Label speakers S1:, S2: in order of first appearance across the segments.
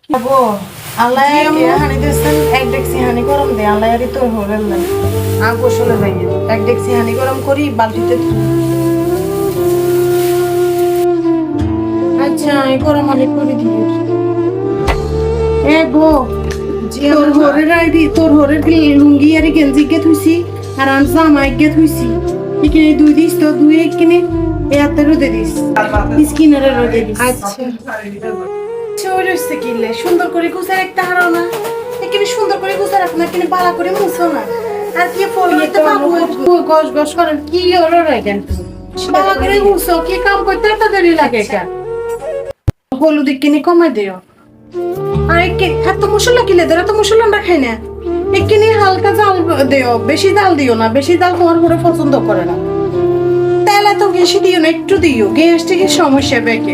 S1: আবো আল্লাহ হানি দিয়েছেন এক ডেকসি হানি গরম দে আল্লাহ আরে তোর হরেন না গোসলে যাই এক ডেকসি হানি গরম করি বালতিতে আচ্ছা এই গরম হানি করে দিই এ গো তোর হরের লুঙ্গি আর গেঞ্জি গে থুইছি আর আন জামাই গে থুইছি এখানে দুই দিস তো দুই এখানে এতে রোদে দিস স্কিনারে রোদে দিস আচ্ছা চৌরসে কিলে সুন্দর করে গুছার একটা হারো না এখানে সুন্দর করে গুছার রাখ না এখানে বালা করে মুছো না আর কি পড়িতে বাবু গস গস করেন কি ওরে রাখেন বালা করে মুছো কি কাম করতে এত দেরি লাগে কেন হলুদ কিনে কমাই দিও আর এত মশলা কিলে দেয় এত মশলা না খাই না এখানে হালকা জাল দিও বেশি জাল দিও না বেশি জাল তোমার ঘরে পছন্দ করে না তেল এত বেশি দিও না একটু দিও গ্যাস্ট্রিকের সমস্যা বেকে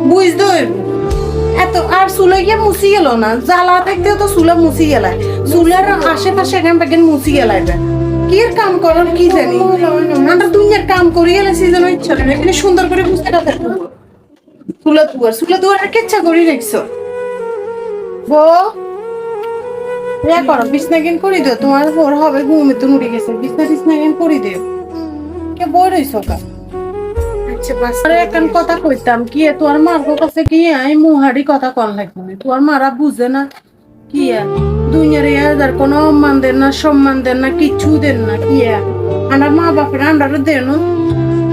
S1: বুঝতে এত আর চুলে গিয়ে মুছি গেল না জ্বালা থাকতে তো চুলা মুছি গেলায় চুলার আশেপাশে এখান থেকে মুছি গেলায় কি এর কাম করার কি জানি আমরা দুনিয়ার কাম করি গেলে সিজন ইচ্ছা নেই এখানে সুন্দর করে বুঝতে না থাকবো চুলা দুয়ার কেচ্ছা করি রেখছো বউ ইয়া করো বিছনা গেন করে দিও তোমার ভোর হবে ঘুমে তো নুড়ে গেছে বিছনা গেন করে দিও কে বই রইছো কা আচ্ছা বাস আরে একখান কথা কইতাম কি তোর মার কাছে কি আই মুহারি কথা কল লাগবে তোর মারা বুঝে না কি দুনিয়ার ইয়ার কোনো মান দেন না সম্মান দেন না কিছু দেন না কি আমার মা বাপের আন্ডারে দেন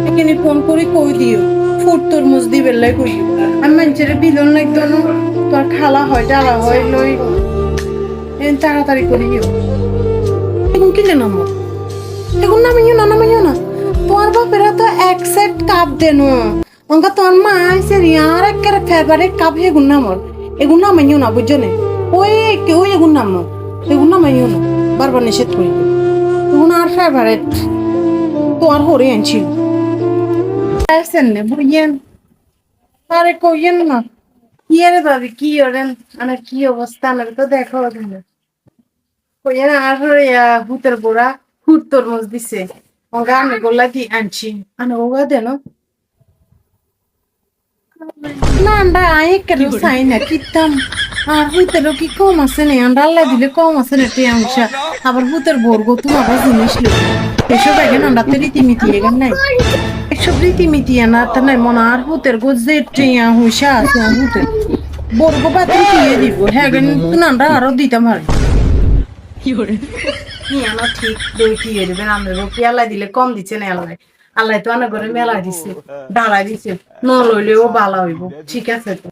S1: এখানে ফোন করে কই দিও ফুট তরমুজ দিবে লাই কই আমি মানুষের বিলন লাগতো না তোর খালা হয় ডালা হয় লই তাড়াতাড়ি করিও এখন কিনে নামো এখন নামিও না তোর বাপেরা তো এক সেট কাপ দেনো অঙ্কা তোর মা আছে আর একের ফেভারিট কাপ এগুন নামর এগুন নামাইও না বুঝছো না ওই এগুন নামাইও না বারবার নিষেধ করি এগুন আর ফেভারিট তোর হরে আনছিল আসেন না বুঝেন আরে কইয়েন না কি আরে ভাবি কি ওরেন মানে কি অবস্থা লাগে তো দেখো কইয়েন আর হুতের গোড়া হুট তরমুজ দিছে ওগা আমি গোলা দি আনছি আনে ওগা দেন না আমরা আয়ে কেন চাই না কিতাম আর হুতের কি কম আছে না আমরা আল্লাহ দিলে কম আছে না তে অংশ আবার হুতের বর্গ তুমি আবার জিনিস লো এসব এখন আমরা তো রীতিমিতি এখান নাই এসব রীতিমিতি না তা নাই মনে আর হুতের গো যে টিয়া হুইসা আছে হুতের বর্গ পাত্র দিয়ে দিব হ্যাঁ আমরা আরো দিতাম আর না ঠিক দই কি দেবেন আমরা কি আল্লাহ দিলে কম দিচ্ছে না আল্লাহ তো অনেক করে মেলা দিচ্ছে ডালাই দিচ্ছে ন লইলেও ভালো হইব ঠিক আছে তো